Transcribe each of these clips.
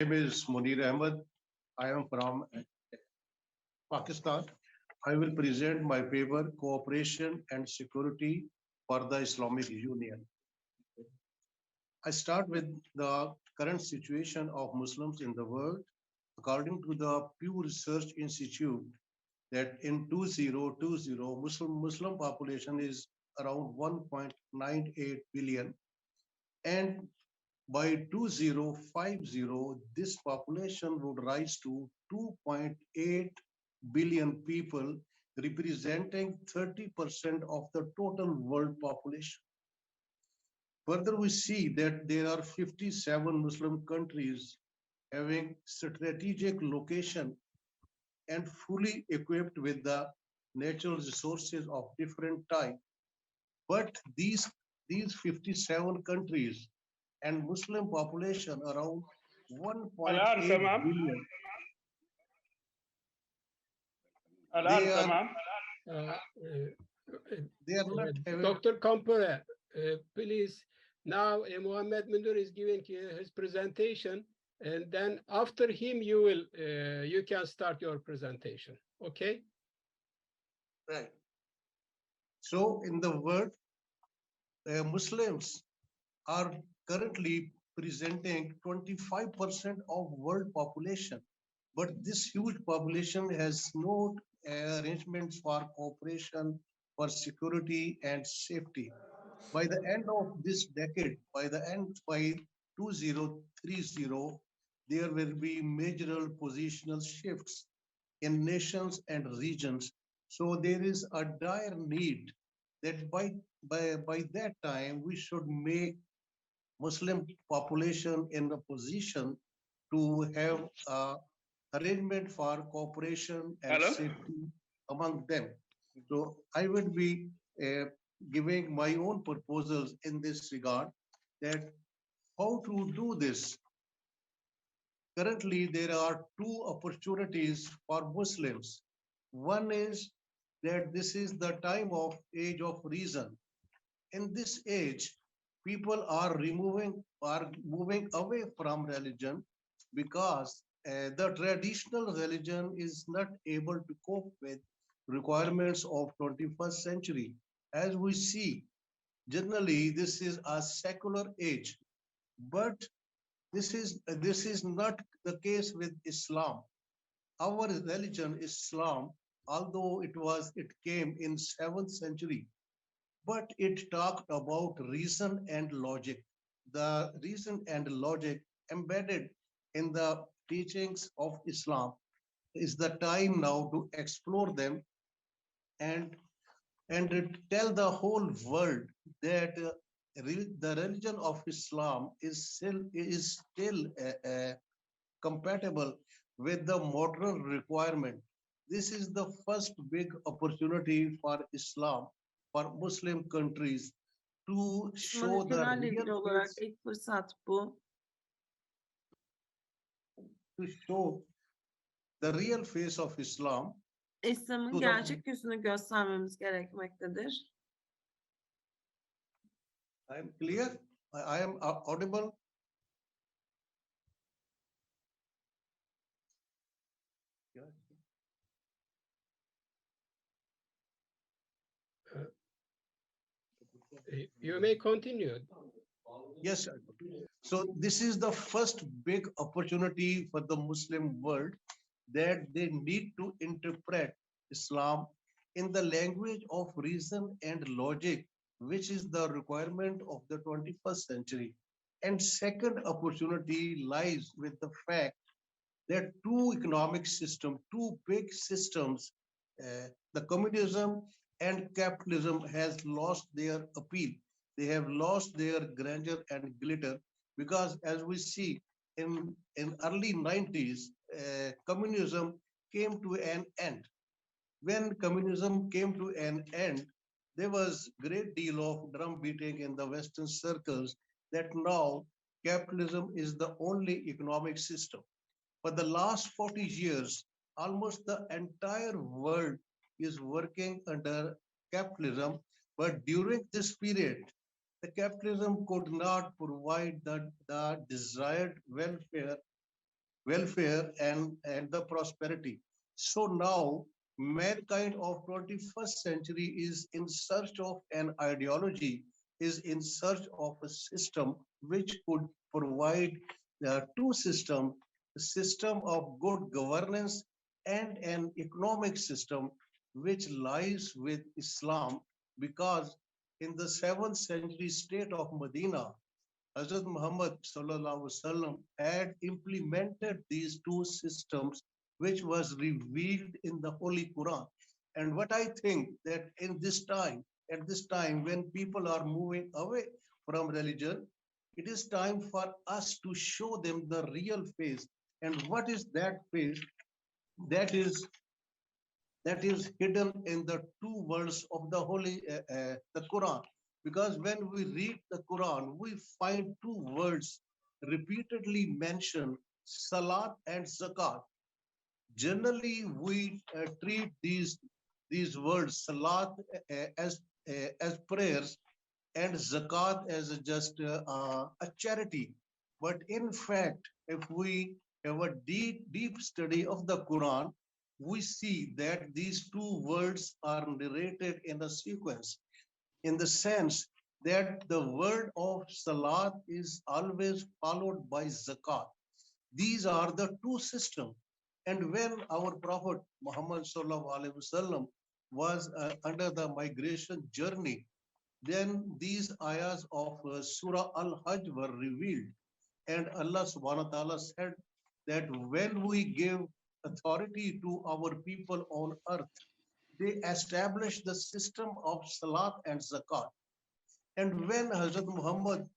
name is Munir Ahmed. I am from Pakistan. I will present my paper, Cooperation and Security for the Islamic Union. I start with the current situation of Muslims in the world. According to the Pew Research Institute, that in 2020, Muslim population is around 1.98 billion, and by 2050, this population would rise to 2.8 billion people, representing 30% of the total world population. Further, we see that there are 57 Muslim countries having strategic location and fully equipped with the natural resources of different type. But these 57 countries and Muslim population around 1.8 billion. They are not having... Dr. Kampere, please, now Muhammad Munir is giving his presentation, and then after him you can start your presentation. Okay? Right. So in the world, Muslims are currently presenting 25% of world population, but this huge population has no arrangements for cooperation, for security and safety. By the end of this decade, by 2030, there will be major positional shifts in nations and regions. So there is a dire need that by that time, we should make Muslim population in a position to have arrangement for cooperation and safety among them. So I will be giving my own proposals in this regard, that how to do this. Currently, there are two opportunities for Muslims. One is that this is the time of age of reason. In this age, people are moving away from religion because the traditional religion is not able to cope with requirements of 21st century. As we see, generally, this is a secular age, but this is not the case with Islam. Our religion, Islam, although it came in 7th century, but it talked about reason and logic. The reason and logic embedded in the teachings of Islam is the time now to explore them and tell the whole world that the religion of Islam is still compatible with the modern requirement. This is the first big opportunity for Islam, for Muslim countries to show the real face, to show the real face of Islam. İslam'ın gerçek yüzünü göstermemiz gerekmektedir. I am clear. I am audible. You may continue. Yes, sir. So this is the first big opportunity for the Muslim world, that they need to interpret Islam in the language of reason and logic, which is the requirement of the 21st century. And second opportunity lies with the fact that two economic systems, two big systems, the communism and capitalism has lost their appeal. They have lost their grandeur and glitter, because as we see in early 90s, communism came to an end. When communism came to an end, there was great deal of drum beating in the Western circles that now capitalism is the only economic system. For the last 40 years, almost the entire world is working under capitalism, but during this period, the capitalism could not provide the desired welfare welfare and the prosperity. So now mankind of 21st century is in search of an ideology, is in search of a system which could provide two systems, a system of good governance and an economic system which lies with Islam, because in the 7th century state of Medina, Hazrat Muhammad sallallahu alaihi wasallam had implemented these two systems, which was revealed in the Holy Quran. And what I think that in this time, at this time when people are moving away from religion, it is time for us to show them the real face. And what is that face? That is that is hidden in the two words of the the Quran. Because when we read the Quran, we find two words repeatedly mentioned, Salat and Zakat. Generally, we treat these words, Salat as prayers and Zakat as a charity. But in fact, if we have a deep study of the Quran, we see that these two words are narrated in a sequence, in the sense that the word of Salat is always followed by Zakat. These are the two systems. And when our Prophet Muhammad Sallallahu Alaihi Wasallam was under the migration journey, then these ayahs of Surah Al-Hajj were revealed. And Allah subhanahu wa ta'ala said that when we give authority to our people on earth, they established the system of Salat and Zakat. And when Hazrat Muhammad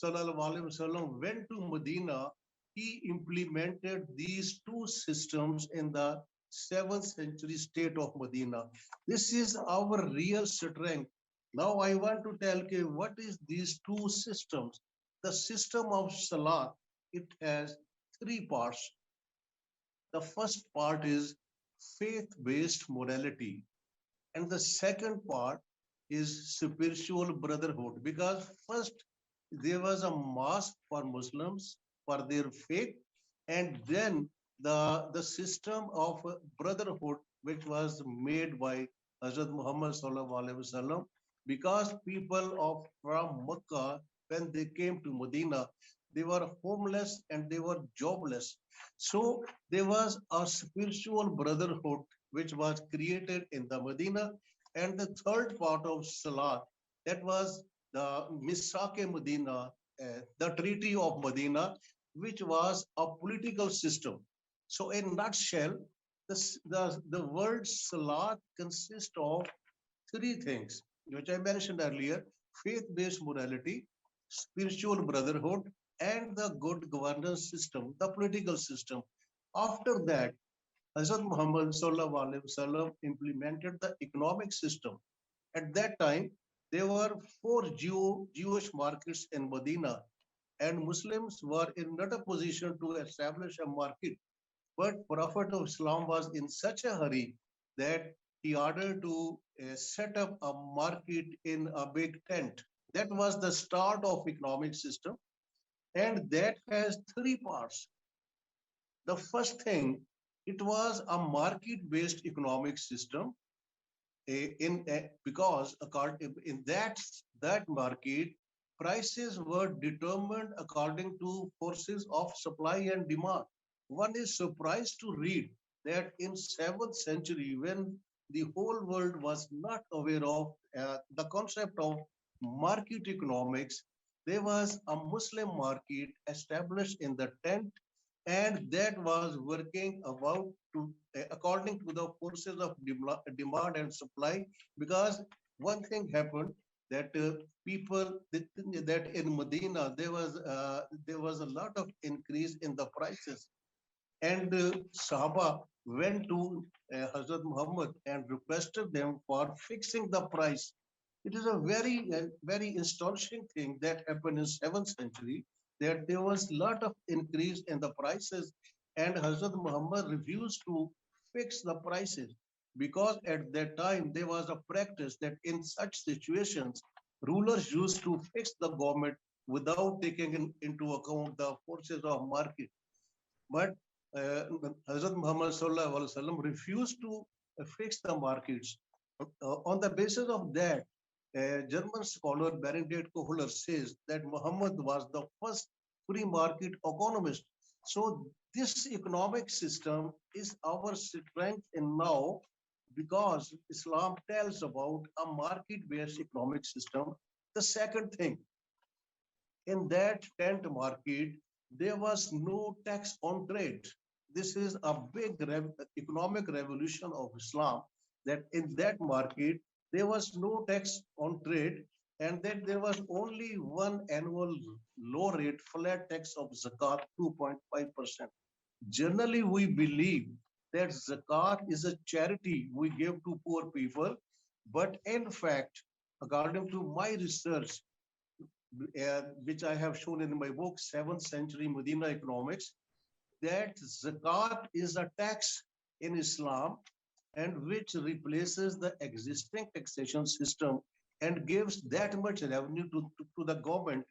sallallahu alaihi wasallam went to Medina, he implemented these two systems in the 7th century state of Medina. This is our real strength. Now I want to tell you what is these two systems. The system of Salat, it has three parts. The first part is faith-based morality. And the second part is spiritual brotherhood. Because first there was a mosque for Muslims for their faith, and then the system of brotherhood, which was made by Hazrat Muhammad sallallahu alaihi wasallam, because people of from Mecca, when they came to Medina, they were homeless and they were jobless. So there was a spiritual brotherhood which was created in the Medina. And the third part of Salat, that was the Misake Medina, the Treaty of Medina, which was a political system. So in a nutshell, the word Salat consists of three things, which I mentioned earlier: faith-based morality, spiritual brotherhood, and the good governance system, the political system. After that, Hazrat Muhammad Sallallahu Alaihi Wasallam implemented the economic system. At that time, there were four Jewish markets in Medina, and Muslims were in not a position to establish a market. But Prophet of Islam was in such a hurry that he ordered to set up a market in a big tent. That was the start of economic system, and that has three parts. The first thing, it was a market-based economic system because in that market, prices were determined according to forces of supply and demand. One is surprised to read that in 7th century, when the whole world was not aware of the concept of market economics, there was a Muslim market established in the tent, and that was working about to according to the forces of demand and supply. Because one thing happened that people that in Medina there was a lot of increase in the prices, and Sahaba went to Hazrat Muhammad and requested them for fixing the price. It is a very astonishing thing that happened in 7th century, that there was a lot of increase in the prices, and Hazrat Muhammad refused to fix the prices, because at that time there was a practice that in such situations rulers used to fix the government without taking into account the forces of market. But Hazrat Muhammad Sallallahu Alaihi Wasallam refused to fix the markets. On the basis of that, German scholar Bernadette Kohler says that Muhammad was the first free market economist. So this economic system is our strength in now because Islam tells about a market-based economic system. The second thing, in that tent market, there was no tax on trade. This is a big economic revolution of Islam, that in that market, there was no tax on trade, and that there was only one annual low rate flat tax of zakat, 2.5%. Generally, we believe that zakat is a charity we give to poor people, but in fact, according to my research, which I have shown in my book, 7th Century Medina Economics, that zakat is a tax in Islam and which replaces the existing taxation system and gives that much revenue to the government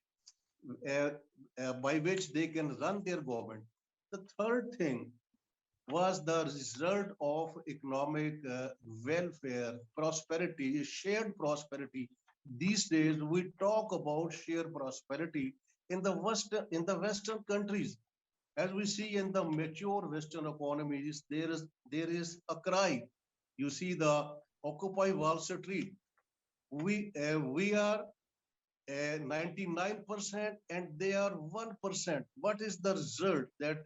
uh, by which they can run their government. The third thing was the result of economic welfare, prosperity, shared prosperity. These days, we talk about shared prosperity in the Western countries. As we see in the mature Western economies, there is a cry. You see the Occupy Wall Street. We are 99% and they are 1%. What is the result? That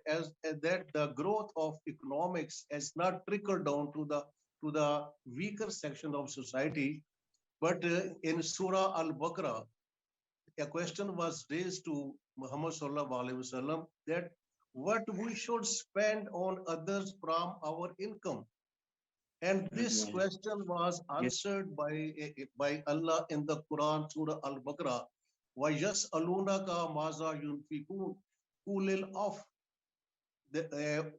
the growth of economics has not trickled down to the weaker section of society. But in Surah Al-Baqarah, a question was raised to Muhammad Sallallahu Alaihi Wasallam that what we should spend on others from our income. And this question was answered by Allah in the Quran, Surah Al-Baqarah. وَيَسْأَلُونَكَ مَاذَا يُنْفِقُونَ قُلِ الْعَفْوَ. The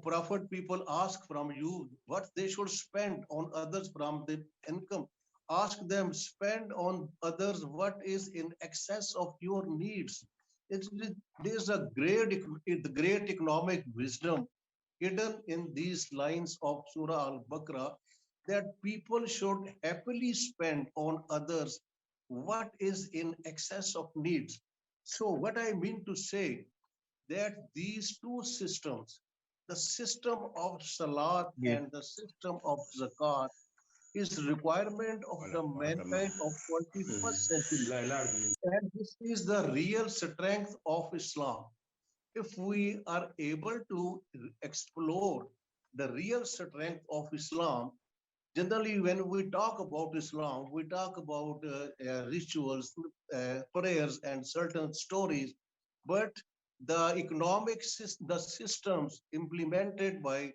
Prophet, people ask from you what they should spend on others from the income. Ask them, spend on others what is in excess of your needs. There's a great economic wisdom hidden in these lines of Surah Al-Baqarah, that people should happily spend on others what is in excess of needs. So what I mean to say, that these two systems, the system of Salat and the system of Zakat, is requirement of the mankind of 21st century. And this is the real strength of Islam. If we are able to explore the real strength of Islam, generally when we talk about Islam, we talk about rituals, prayers, and certain stories, but the the systems implemented by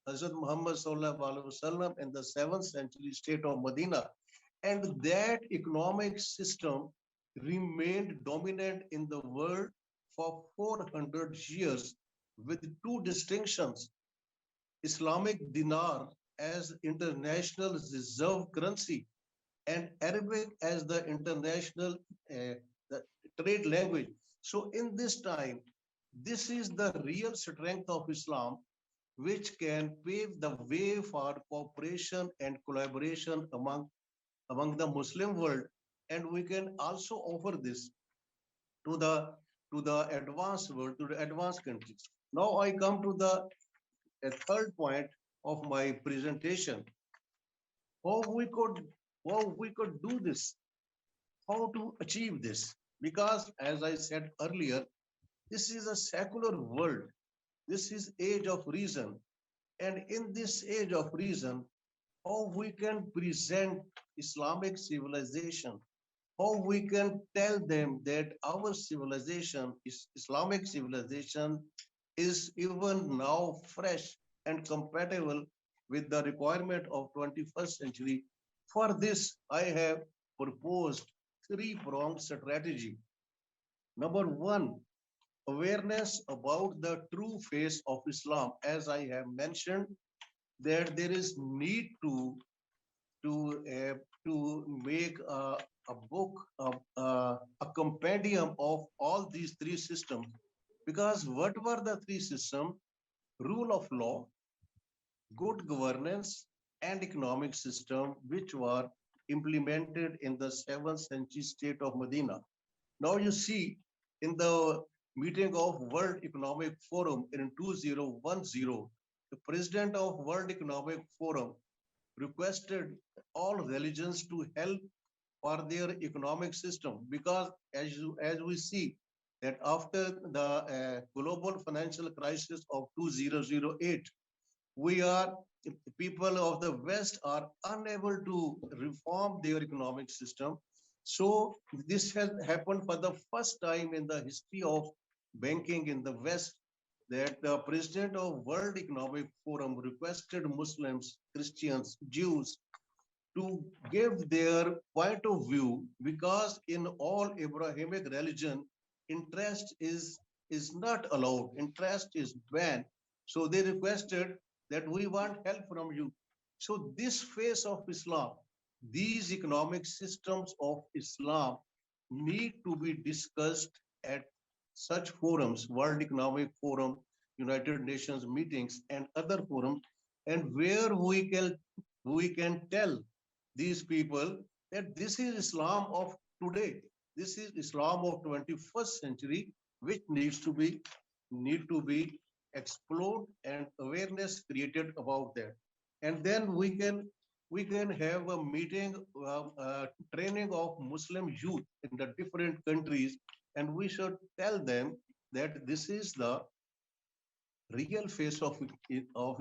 Hazrat Muhammad Sallallahu Alaihi Wasallam in the 7th century state of Medina, and that economic system remained dominant in the world for 400 years with two distinctions: Islamic dinar as international reserve currency and Arabic as the international the trade language. So in this time, this is the real strength of Islam, which can pave the way for cooperation and collaboration among the Muslim world. And we can also offer this to the advanced world, to the advanced countries. Now I come to the third point of my presentation. How we could how we could do this, how to achieve this. Because as I said earlier, this is a secular world. This is age of reason. And in this age of reason, how we can present Islamic civilization, how we can tell them that our civilization, Islamic civilization, is even now fresh and compatible with the requirement of 21st century. For this, I have proposed three-pronged strategy. Number one, awareness about the true face of Islam. As I have mentioned, that there is need to make a book, a compendium of all these three systems. Because what were the three systems? rule of law, good governance, and economic system which were implemented in the 7th century state of Medina. Now you see in the meeting of World Economic Forum in 2010, the president of World Economic Forum requested all religions to help for their economic system because as we see that after the global financial crisis of 2008, we are people of the West are unable to reform their economic system. So this has happened for the first time in the history of banking in the West that the president of World Economic Forum requested Muslims, Christians, Jews to give their point of view because in all Abrahamic religion, interest is not allowed, interest is banned. So they requested that we want help from you. So this phase of Islam, these economic systems of Islam need to be discussed at such forums, World Economic Forum, United Nations meetings, and other forums, and where we can tell these people that this is Islam of today. This is Islam of 21st century, which need to be explored and awareness created about that. And then we can have a meeting, training of Muslim youth in the different countries, and we should tell them that this is the real face of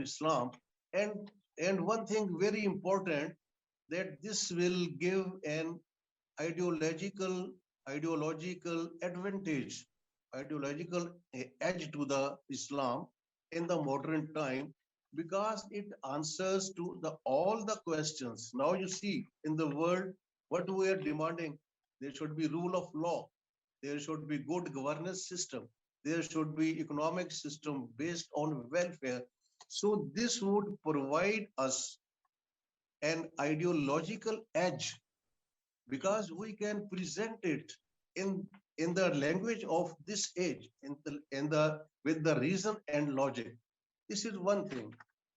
Islam. And one thing very important that this will give an ideological ideological advantage, ideological edge to the Islam in the modern time because it answers to the all the questions. Now you see in the world what we are demanding. There should be rule of law. There should be good governance system. There should be economic system based on welfare. So this would provide us an ideological edge because we can present it in the language of this age, in the with the reason and logic. This is one thing.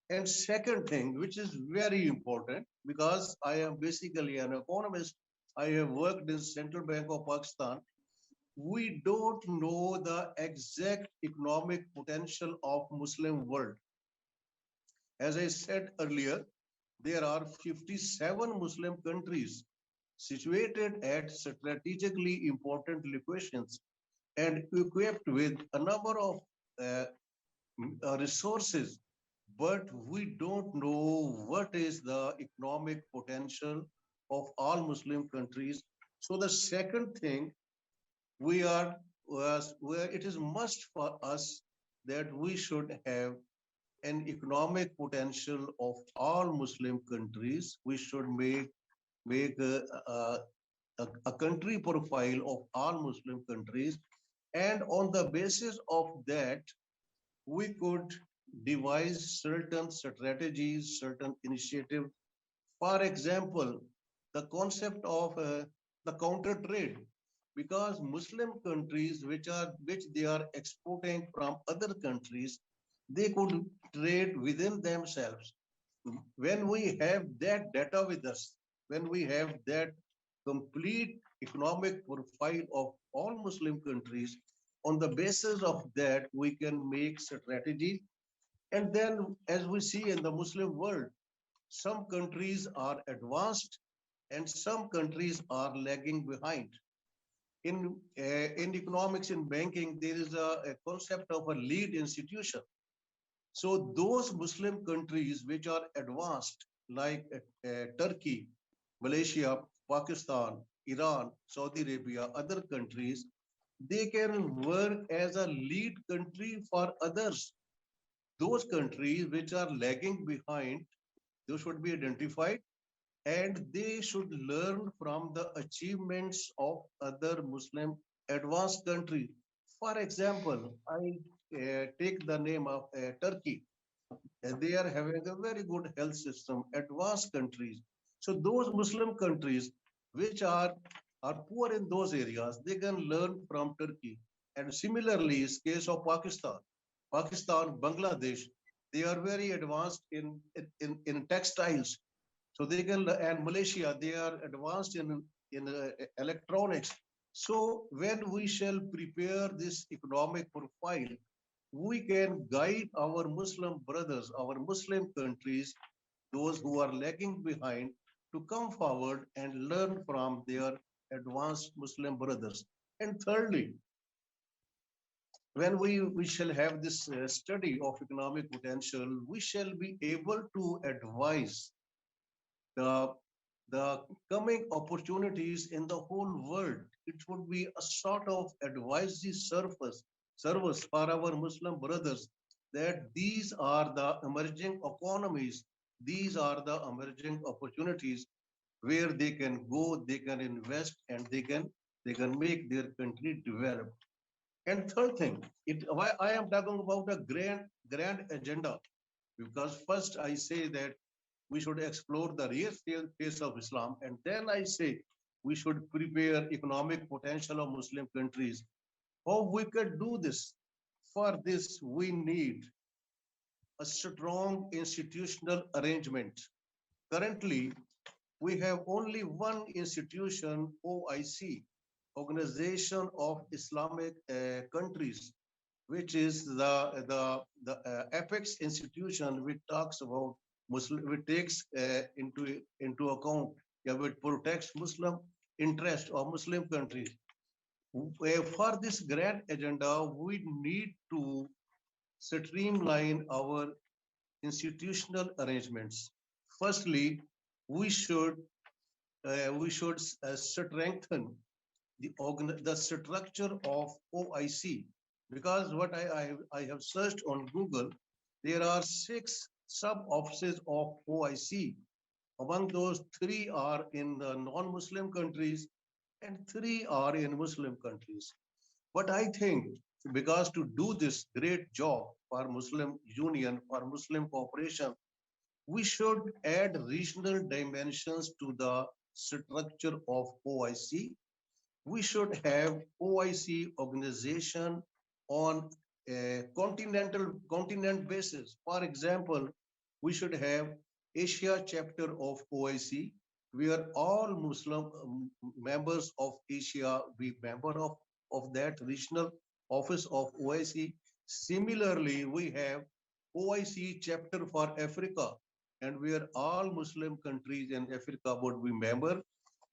And second thing, which is very important, because I am basically an economist, I have worked in Central Bank of Pakistan. We don't know the exact economic potential of Muslim world. As I said earlier, there are 57 Muslim countries situated at strategically important locations and equipped with a number of uh, resources, but we don't know what is the economic potential of all Muslim countries. So the second thing we are where it is must for us that we should have an economic potential of all Muslim countries. We should make a country profile of all Muslim countries. And on the basis of that, we could devise certain strategies, certain initiatives. For example, the concept of the counter trade, because Muslim countries which they are exporting from other countries, they could trade within themselves. When we have that data with us, when we have that complete economic profile of all Muslim countries, on the basis of that, we can make strategy. And then, as we see in the Muslim world, some countries are advanced and some countries are lagging behind. In economics, in banking, there is a concept of a lead institution. So those Muslim countries which are advanced, like Turkey, Malaysia, Pakistan, Iran, Saudi Arabia, other countries, they can work as a lead country for others. Those countries which are lagging behind, those should be identified and they should learn from the achievements of other Muslim advanced countries. For example, I take the name of Turkey. They are having a very good health system, advanced countries. So those Muslim countries which are poor in those areas, they can learn from Turkey. And similarly, is case of Pakistan, Bangladesh. They are very advanced in textiles. So they can, and Malaysia, they are advanced in electronics. So when we shall prepare this economic profile, we can guide our Muslim brothers, our Muslim countries, those who are lagging behind, to come forward and learn from their advanced Muslim brothers. And thirdly, when we shall have this study of economic potential, we shall be able to advise the, the coming opportunities in the whole world. It would be a sort of advisory service for our Muslim brothers, that these are the emerging economies, these are the emerging opportunities where they can go, they can invest, and they can make their country develop. And third thing, why I am talking about a grand agenda, because first I say that we should explore the real face of Islam, and then I say we should prepare economic potential of Muslim countries. How we could do this? For this, we need a strong institutional arrangement. Currently, we have only one institution, OIC, Organization of Islamic Countries, which is the apex institution which talks about Muslim, which takes into account, yeah, which protects Muslim interest of Muslim countries. For this grand agenda, we need to streamline our institutional arrangements. Firstly, we should strengthen the structure of OIC, because what I have searched on Google, there are 6 sub offices of OIC. Among those, 3 are in the non-Muslim countries and 3 are in Muslim countries. But I think, because to do this great job for Muslim union, for Muslim cooperation, we should add regional dimensions to the structure of OIC. We should have OIC organization on a continent basis. For example, we should have Asia chapter of OIC, where all Muslim members of Asia be member of that regional office of OIC. Similarly, we have OIC chapter for Africa, and where all Muslim countries in Africa would be member,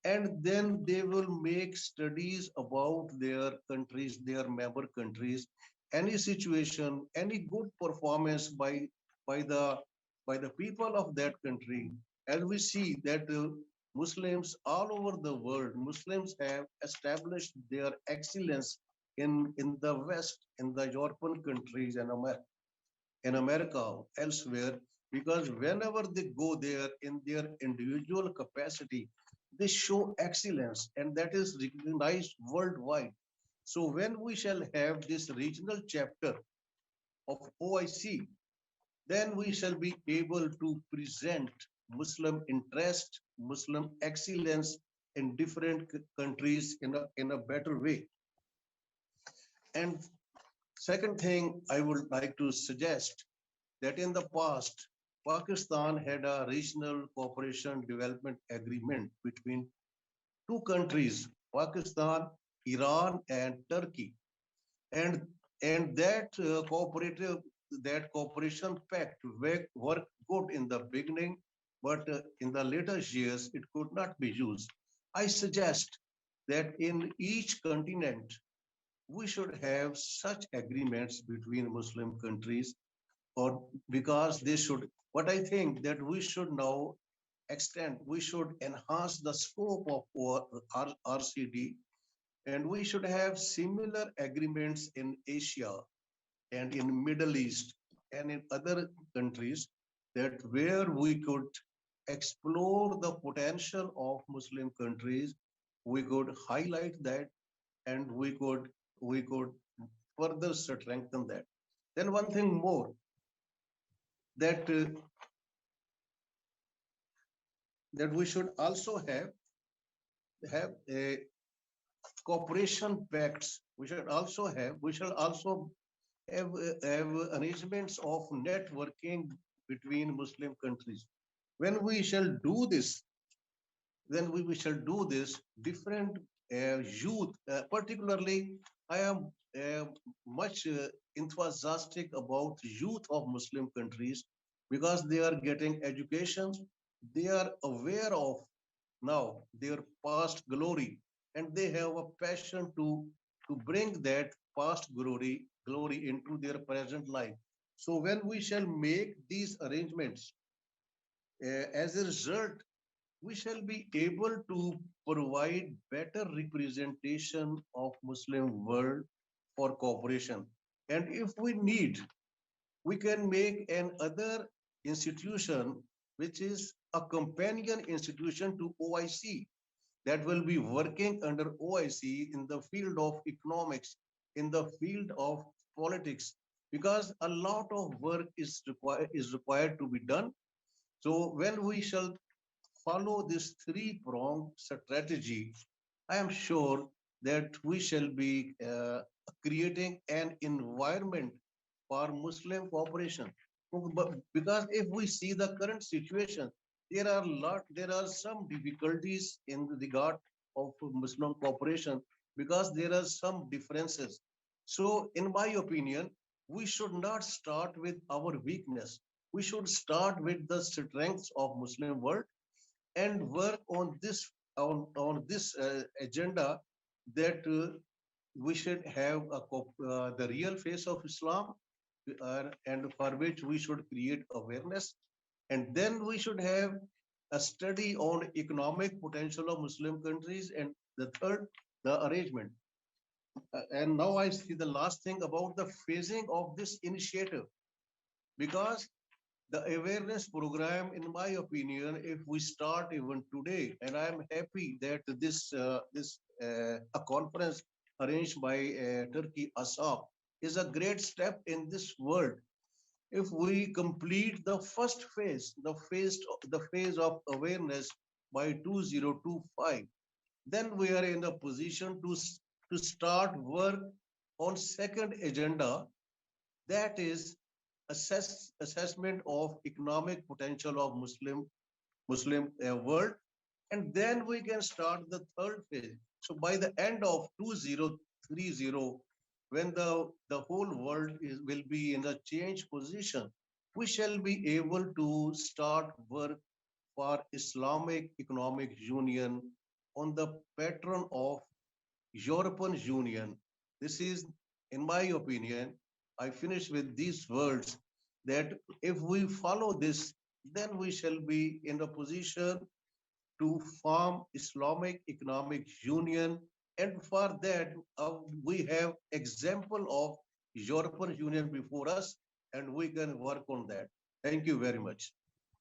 and then they will make studies about their countries, their member countries, any situation, any good performance by the by the people of that country. As we see that Muslims all over the world, Muslims have established their excellence in the West, in the European countries, and in America, elsewhere, because whenever they go there in their individual capacity, they show excellence, and that is recognized worldwide. So when we shall have this regional chapter of OIC, then we shall be able to present Muslim interest, Muslim excellence in different countries in a better way. And second thing I would like to suggest, that in the past, Pakistan had a regional cooperation development agreement between 2 countries, Pakistan, Iran, and Turkey. And, and that cooperation pact worked good in the beginning, but in the later years, it could not be used. I suggest that in each continent, we should have such agreements between Muslim countries, or because they should, what I think that we should now extend, we should enhance the scope of our RCD, and we should have similar agreements in Asia and in Middle East and in other countries, that where we could explore the potential of Muslim countries, we could highlight that, and we could further strengthen that. Then one thing more, that that we should also have a cooperation pacts. We should also have arrangements of networking between Muslim countries. When we shall do this, then we shall do this, different youth, particularly I am much enthusiastic about youth of Muslim countries because they are getting education, they are aware of now their past glory, and they have a passion to bring that past glory into their present life. So when we shall make these arrangements, as a result, we shall be able to provide better representation of Muslim world for cooperation. And if we need, we can make another institution which is a companion institution to OIC, that will be working under OIC in the field of economics, in the field of politics, because a lot of work is required to be done. So when we shall follow this three-pronged strategy, I am sure that we shall be creating an environment for Muslim cooperation. Because if we see the current situation, there are some difficulties in regard of Muslim cooperation because there are some differences. So, in my opinion, we should not start with our weakness. We should start with the strengths of Muslim world and work on this agenda, that we should have the real face of Islam, and for which we should create awareness, and then we should have a study on economic potential of Muslim countries, and the third, the arrangement. And now I see the last thing about the phasing of this initiative, because the awareness program, in my opinion, if we start even today, and I'm happy that this a conference arranged by Turkey ASSAM is a great step in this world. If we complete the first phase, the phase of awareness by 2025, then we are in a position to start work on second agenda, that is assessment of economic potential of Muslim world, and then we can start the third phase. So by the end of 2030, when the whole world will be in a change position, we shall be able to start work for Islamic Economic Union on the pattern of European Union. This is, in my opinion, I finish with these words, that if we follow this, then we shall be in a position to form Islamic Economic Union. And for that, we have example of European Union before us, and we can work on that. Thank you very much.